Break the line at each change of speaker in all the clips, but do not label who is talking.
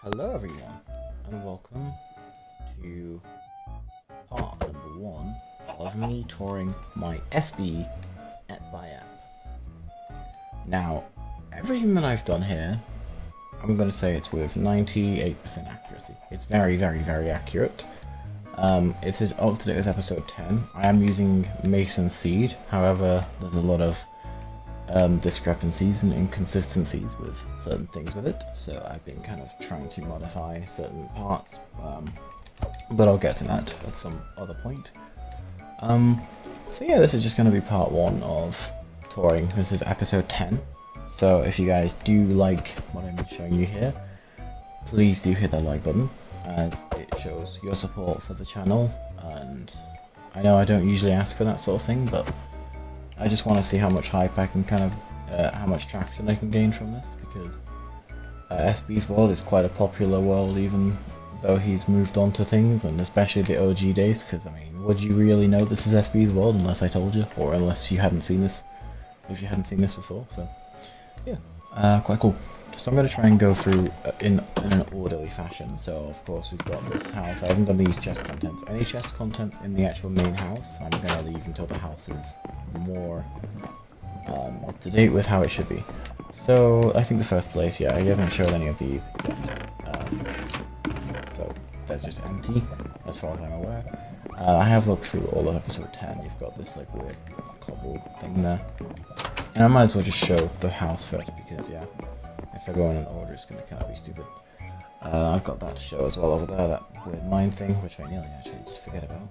Hello everyone, and welcome to part number 1 of me touring my SB by app. Now, everything that I've done here, I'm going to say it's with 98% accuracy. It's very accurate. It is up to date with episode 10. I am using Mason Seed, however, there's a lot of discrepancies and inconsistencies with certain things with it, so I've been kind of trying to modify certain parts, but I'll get to that at some other point. So yeah, this is just going to be part 1 of touring. This is episode 10, so if you guys do like what I'm showing you here, please do hit that like button, as it shows your support for the channel. And I know I don't usually ask for that sort of thing, but I just want to see how much hype I can how much traction I can gain from this, because SB's world is quite a popular world, even though he's moved on to things, and especially the OG days, because I mean, would you really know this is SB's world unless I told you, or unless you hadn't seen this, if you hadn't seen this before, so yeah, quite cool. So I'm going to try and go through in an orderly fashion. So of course we've got this house. I haven't done these chest contents. Any chest contents in the actual main house, I'm going to leave until the house is more up to date with how it should be. So I think the first place, yeah, he hasn't showed any of these yet. So that's just empty as far as I'm aware. I have looked through all of episode 10. You've got this like weird cobble thing there. And I might as well just show the house first, because yeah, if I go in an order, it's going to kind of be stupid. I've got that to show as well over there, that weird mine thing, which I nearly actually did forget about.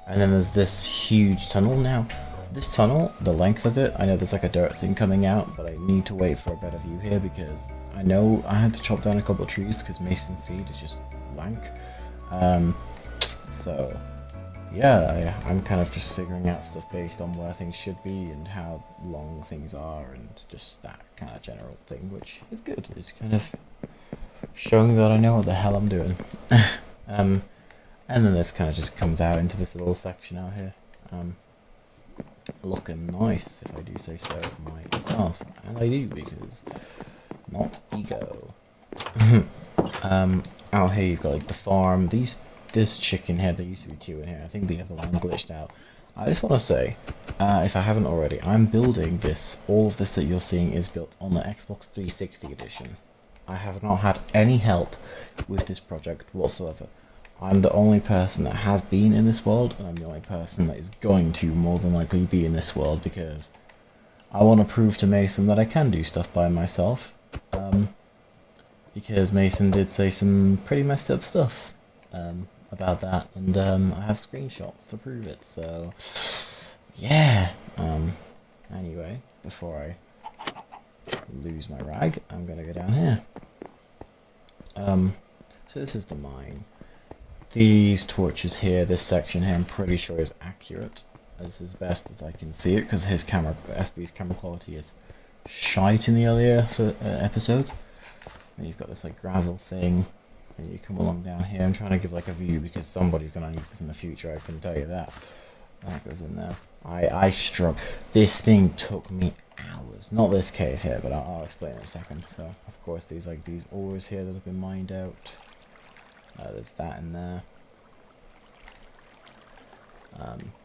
And then there's this huge tunnel. Now, this tunnel, the length of it, I know there's like a dirt thing coming out, but I need to wait for a better view here, because I know I had to chop down a couple of trees, because Mason Seed is just blank. So yeah, I'm kind of just figuring out stuff based on where things should be and how long things are, and just that kind of general thing, which is good. It's kind of showing that I know what the hell I'm doing. And then this kind of just comes out into this little section out here. Looking nice, if I do say so myself, and I do, because not ego. Out here you've got like the farm. This chicken here, there used to be 2 in here. I think the other one glitched out. I just want to say, if I haven't already, I'm building this. All of this that you're seeing is built on the Xbox 360 edition. I have not had any help with this project whatsoever. I'm the only person that has been in this world, and I'm the only person that is going to more than likely be in this world, because I want to prove to Mason that I can do stuff by myself. Because Mason did say some pretty messed up stuff about that, and I have screenshots to prove it, so yeah. Anyway, before I lose my rag, I'm gonna go down here. So this is the mine. These torches here, this section here, I'm pretty sure is accurate as best as I can see it, because SB's camera quality is shite in the earlier episodes. And you've got this like gravel thing, and you come along down here. I'm trying to give like a view, because somebody's gonna need this in the future, I can tell you that. That goes in there. I struggle. This thing took me hours. Not this cave here, but I'll explain in a second. So of course these ores here that have been mined out. There's that in there.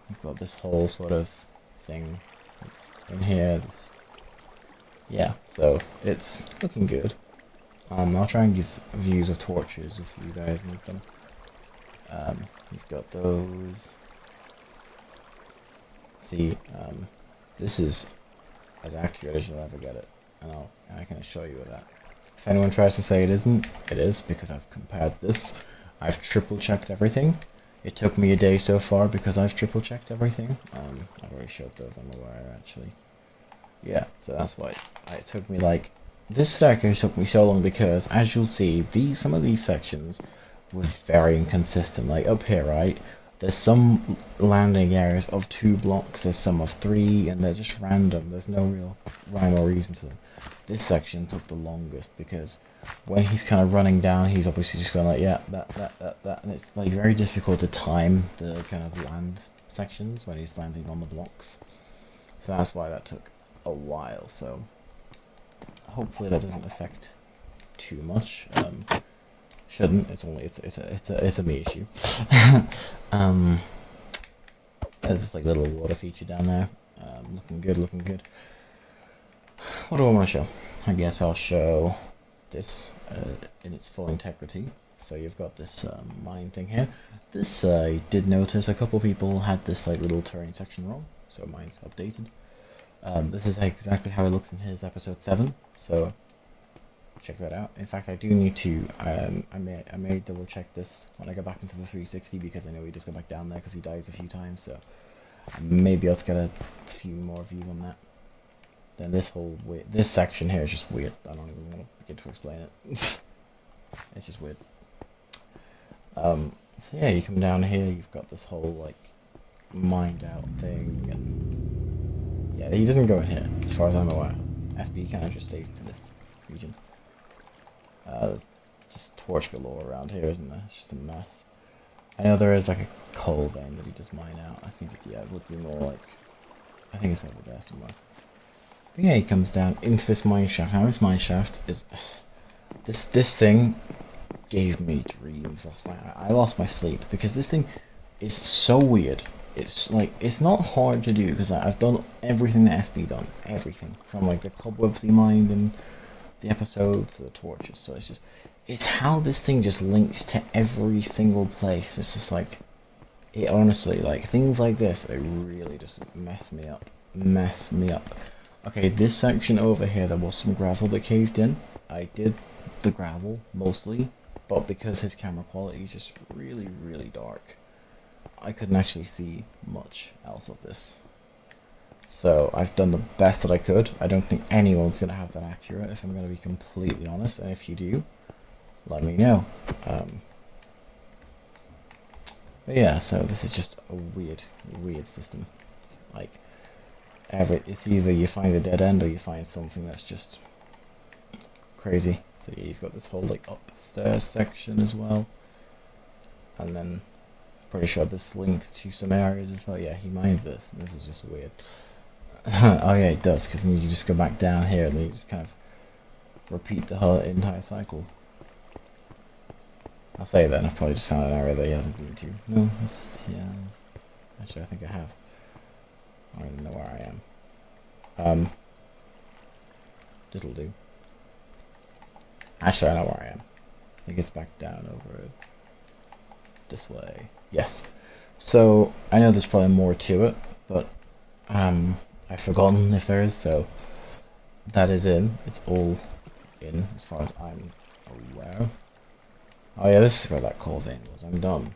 You've got this whole sort of thing that's in here. Yeah, so it's looking good. I'll try and give views of torches if you guys need them. You've got those. See, this is as accurate as you'll ever get it, and I can assure you of that. If anyone tries to say it isn't, it is, because I've compared this. I've triple checked everything. It took me a day so far because I've triple checked everything. I've already showed those, I'm aware, actually. Yeah, so that's why it took me like... This staircase took me so long because, as you'll see, some of these sections were very inconsistent. Like up here, right? There's some landing areas of 2 blocks, there's some of 3, and they're just random. There's no real rhyme or reason to them. This section took the longest because when he's kind of running down, he's obviously just going like, yeah, that, and it's like very difficult to time the kind of land sections when he's landing on the blocks. So that's why that took a while. So hopefully that doesn't affect too much. Shouldn't. It's a me issue. There's this like little water feature down there. Looking good, looking good. What do I want to show? I guess I'll show this in its full integrity. So you've got this mine thing here. This I did notice a couple people had this like little terrain section wrong, so mine's updated. This is exactly how it looks in his episode 7. So check that out. In fact, I do need to. I may double check this when I go back into the 360 because I know he just got back down there because he dies a few times. So maybe I'll get a few more views on that. Then this section here is just weird. I don't even want to begin to explain it. It's just weird. So yeah, you come down here. You've got this whole like mined out thing, and yeah, he doesn't go in here as far as I'm aware. SB kind of just stays to this region. There's just torch galore around here, isn't there? It's just a mess. I know there is like a coal vein that he does mine out. I think it's, yeah, it would be more like, I think it's over there somewhere. But yeah, he comes down into this mine shaft. Now this mine shaft is, this thing gave me dreams last night. I lost my sleep because this thing is so weird. It's like, it's not hard to do because I've done everything that SB done. Everything. From like the cobwebs he mined and the episodes to the torches. So it's just, it's how this thing just links to every single place. It's just like, it honestly, like things like this, they really just mess me up. Mess me up. Okay, this section over here, there was some gravel that caved in. I did the gravel mostly, but because his camera quality is just really, really dark, I couldn't actually see much else of this. So I've done the best that I could. I don't think anyone's going to have that accurate, if I'm going to be completely honest, and if you do, let me know. But yeah, so this is just a weird system. Like, it's either you find a dead end or you find something that's just crazy. So yeah, you've got this whole like upstairs section as well, and then pretty sure this links to some areas as well. Yeah, he mines this, and this is just weird. Oh yeah, it does, because then you just go back down here and you just kind of repeat the whole entire cycle. I'll say that, and I've probably just found an area that he hasn't been to. No, actually I think I have. I don't even know where I am. Diddle do. Actually, I know where I am. I think it's back down over this way. Yes. So, I know there's probably more to it, but I've forgotten if there is, so that is in. It's all in, as far as I'm aware. Oh yeah, this is where that coal vein was. I'm done.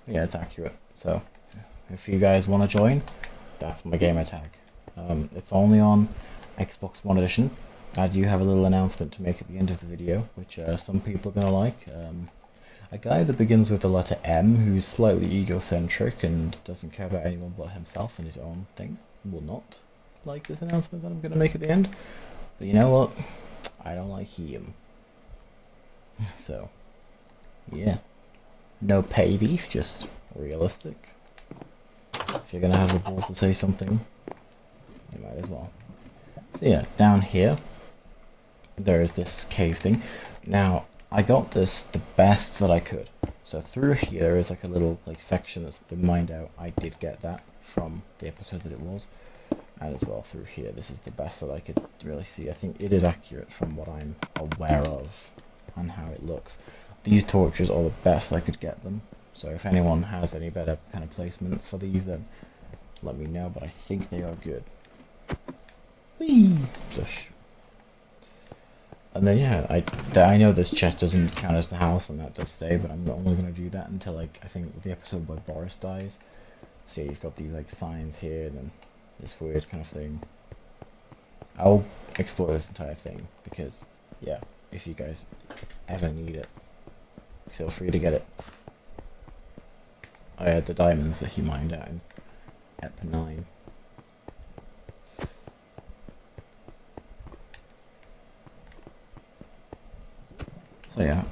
Yeah, it's accurate. So, if you guys want to join, that's my gamer tag. It's only on Xbox One Edition. I do have a little announcement to make at the end of the video, which some people are going to like. A guy that begins with the letter M, who's slightly egocentric and doesn't care about anyone but himself and his own things, will not like this announcement that I'm going to make at the end. But you know what? I don't like him. So, yeah. No petty beef, just realistic. If you're going to have the balls to say something, you might as well. So yeah, down here, there is this cave thing. Now, I got this the best that I could. So through here is like a little like section that's been mined out. I did get that from the episode that it was. And as well through here, this is the best that I could really see. I think it is accurate from what I'm aware of and how it looks. These torches are the best I could get them. So if anyone has any better kind of placements for these, then let me know. But I think they are good. Whee! Splush. And then yeah, I know this chest doesn't count as the house, and that does stay, but I'm only going to do that until like I think the episode where Boris dies. So yeah, you've got these like signs here, and then this weird kind of thing. I'll explore this entire thing because yeah, if you guys ever need it, feel free to get it. I had the diamonds that he mined out in Ep 9. So yeah,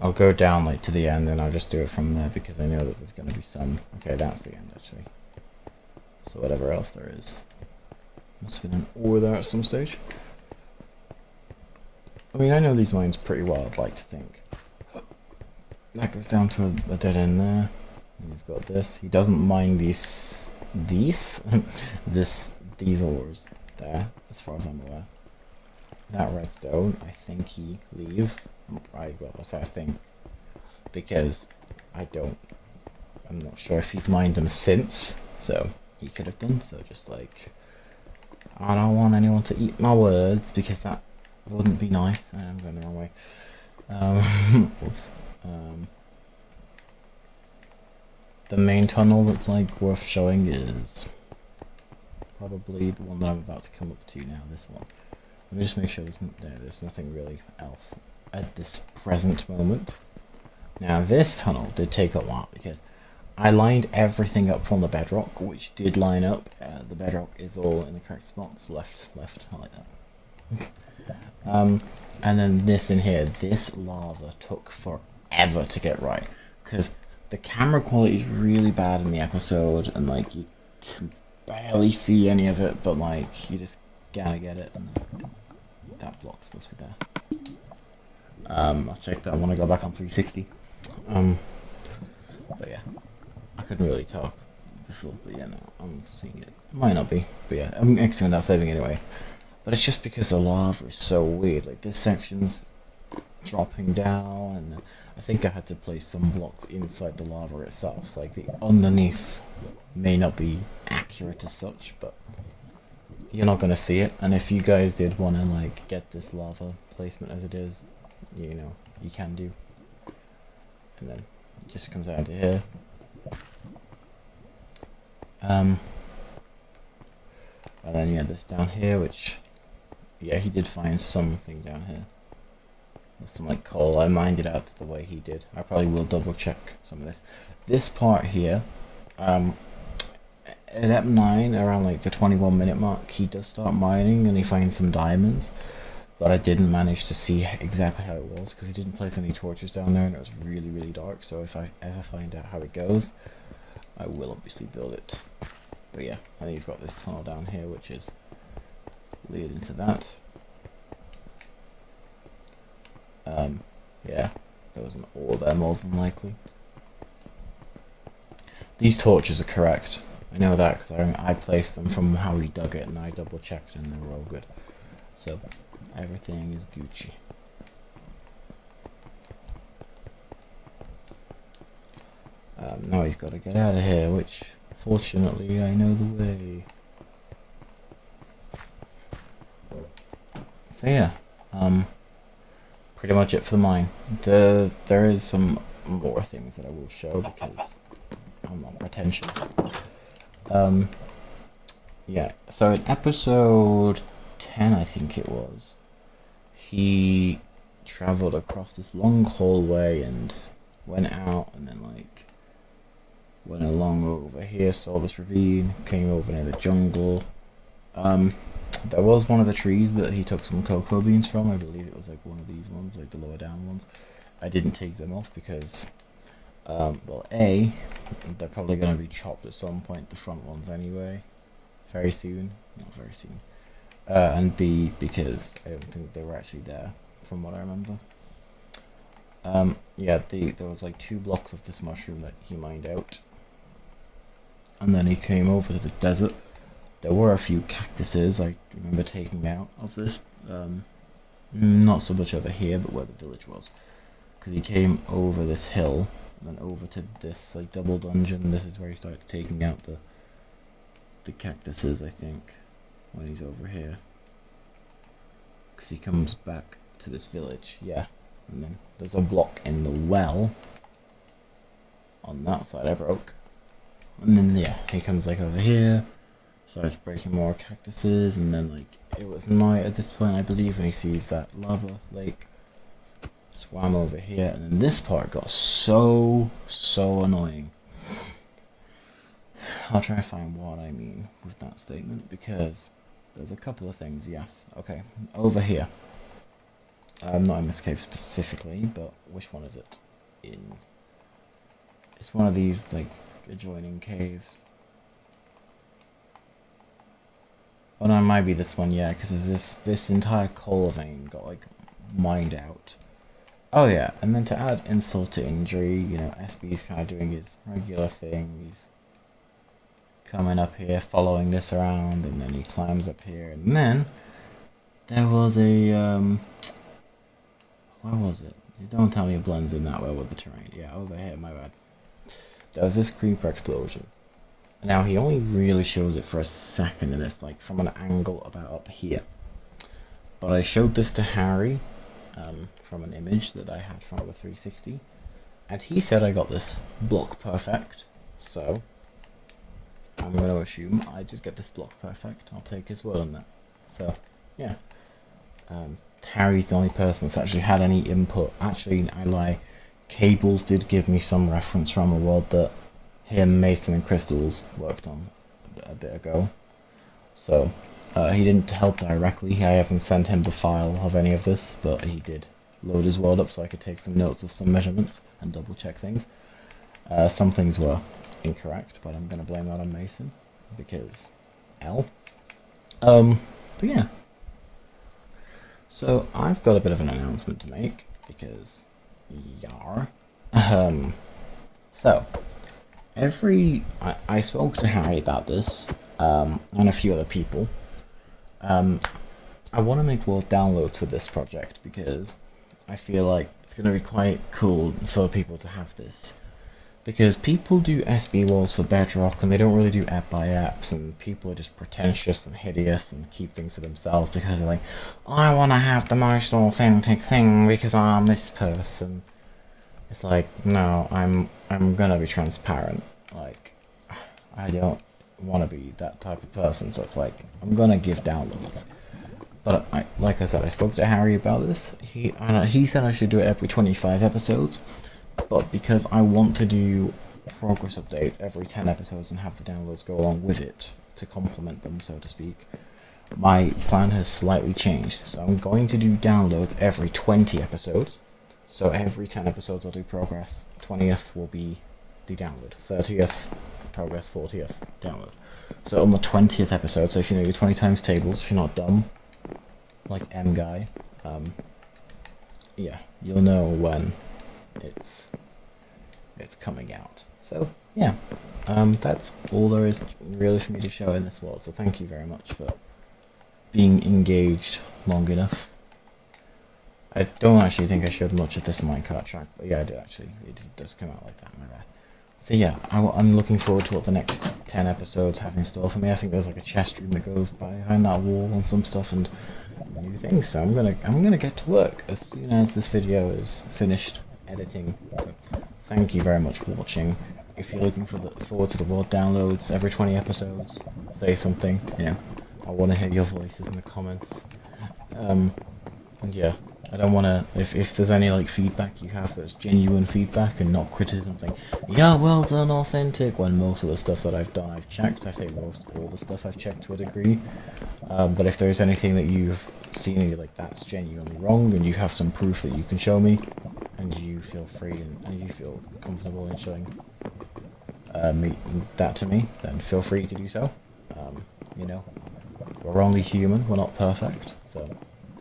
I'll go down like to the end and I'll just do it from there because I know that there's going to be some. Okay, that's the end actually. So whatever else there is, must have been an ore there at some stage. I mean, I know these mines pretty well, I'd like to think. That goes down to a dead end there. And you've got this. He doesn't mind these these ores there, as far as I'm aware. That redstone, I think he leaves. I think, because I'm not sure if he's mined them since, so he could have done. So just like, I don't want anyone to eat my words because that wouldn't be nice. I'm going the wrong way. Whoops. The main tunnel that's like worth showing is probably the one that I'm about to come up to now. This one. Let me just make sure there's nothing really else at this present moment. Now this tunnel did take a while because I lined everything up from the bedrock, which did line up. The bedrock is all in the correct spots, left, I like that. And then this in here, this lava took forever to get right because the camera quality is really bad in the episode, and like you can barely see any of it, but like you just gotta get it. And that block's supposed to be there. I'll check that when I go back on 360. But yeah, I couldn't really talk before, but yeah, no, I'm seeing it. Might not be, but yeah, I'm exiting that saving anyway. But it's just because the lava is so weird. Like this section's dropping down, and I think I had to place some blocks inside the lava itself. So like the underneath may not be accurate as such, but you're not gonna see it. And if you guys did want to like get this lava placement as it is, you know, you can do. And then it just comes out to here. And then yeah, this down here, which yeah, he did find something down here. Some like coal. I mined it out the way he did. I probably will double check some of this. This part here, at EP9, around like the 21-minute mark, he does start mining and he finds some diamonds. But I didn't manage to see exactly how it was because he didn't place any torches down there and it was really, really dark. So if I ever find out how it goes, I will obviously build it. But yeah, and then you've got this tunnel down here which is leading to that. Yeah, there was an ore there more than likely. These torches are correct. I know that because I placed them from how he dug it and I double checked and they were all good. So everything is Gucci. Now we've got to get out of here, which fortunately I know the way. So yeah, pretty much it for the mine. There is some more things that I will show because I'm not pretentious. Yeah, so in episode 10, I think it was, he travelled across this long hallway and went out and then like went along over here, saw this ravine, came over near the jungle. There was one of the trees that he took some cocoa beans from. I believe it was like one of these ones, like the lower down ones. I didn't take them off because, well, A, they're probably going to be chopped at some point, the front ones anyway, very soon, not very soon. And B, because I don't think they were actually there, from what I remember. Yeah, there was like 2 blocks of this mushroom that he mined out. And then he came over to the desert. There were a few cactuses I remember taking out of this. Not so much over here, but where the village was. Because he came over this hill, and then over to this like double dungeon. This is where he started taking out the cactuses, I think, when he's over here. Because he comes back to this village, yeah. And then there's a block in the well on that side I broke. And then yeah, he comes like over here, starts breaking more cactuses, and then like it was night at this point I believe, and he sees that lava lake, swam over here, and then this part got so annoying. I'll try to find what I mean with that statement, because there's a couple of things. Yes, okay, over here, not in this cave specifically, but which one is it? It's one of these like adjoining caves. Oh no, it might be this one, yeah, because there's this entire coal vein got like mind out. Oh yeah, and then to add insult to injury, you know, SB's kind of doing his regular thing. He's coming up here, following this around, and then he climbs up here, and then there was a where was it? Don't tell me it blends in that well with the terrain. Yeah, over here, my bad. There was this creeper explosion. Now he only really shows it for a second, and it's like from an angle about up here. But I showed this to Harry from an image that I had from the 360, and he said I got this block perfect. So I'm going to assume I did get this block perfect. I'll take his word on that. So yeah, Harry's the only person that's actually had any input. Actually, I lie. Cables did give me some reference from a world that him, Mason, and Crystals worked on a bit ago. So he didn't help directly. I haven't sent him the file of any of this, but he did load his world up so I could take some notes of some measurements and double check things. Some things were incorrect, but I'm going to blame that on Mason because L. But yeah. So I've got a bit of an announcement to make because yar. So I spoke to Harry about this and a few other people. I want to make world downloads for this project because I feel like it's going to be quite cool for people to have this. Because people do SB walls for Bedrock and they don't really do app by apps, and people are just pretentious and hideous and keep things to themselves because they're like, I want to have the most authentic thing because I'm this person. It's like, no, I'm gonna be transparent. Like, I don't want to be that type of person, so it's like, I'm gonna give downloads. But like I said, I spoke to Harry about this. He said I should do it every 25 episodes. But because I want to do progress updates every 10 episodes and have the downloads go along with it to complement them, so to speak, my plan has slightly changed. So I'm going to do downloads every 20 episodes. So every 10 episodes I'll do progress. 20th will be the download. 30th, progress. 40th, download. So on the 20th episode, so if you know your 20 times tables, if you're not dumb, like M guy, yeah, you'll know when it's coming out. So yeah, that's all there is really for me to show in this world. So thank you very much for being engaged long enough. I don't actually think I showed much of this minecart track, but yeah, I did actually. It does come out like that, my bad. So yeah, I'm looking forward to what the next 10 episodes have in store for me. I think there's like a chest room that goes behind that wall and some stuff and new things. So I'm gonna get to work as soon as this video is finished editing. So thank you very much for watching. If you're looking forward to the world downloads every 20 episodes, say something. You know, I want to hear your voices in the comments. And yeah, I don't want to. If there's any like feedback you have that's genuine feedback and not criticism, saying yeah, well done, authentic. When most of the stuff that I've done, I've checked. I say all the stuff I've checked to a degree. But if there's anything that you've seen and you're like that's genuinely wrong, and you have some proof that you can show me, and you feel free and you feel comfortable in showing that to me, then feel free to do so. You know, we're only human, we're not perfect, so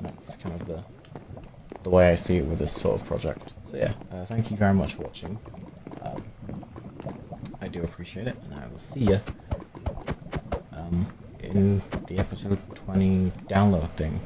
that's kind of the way I see it with this sort of project. So yeah, thank you very much for watching. I do appreciate it, and I will see you in the episode 20 download thing.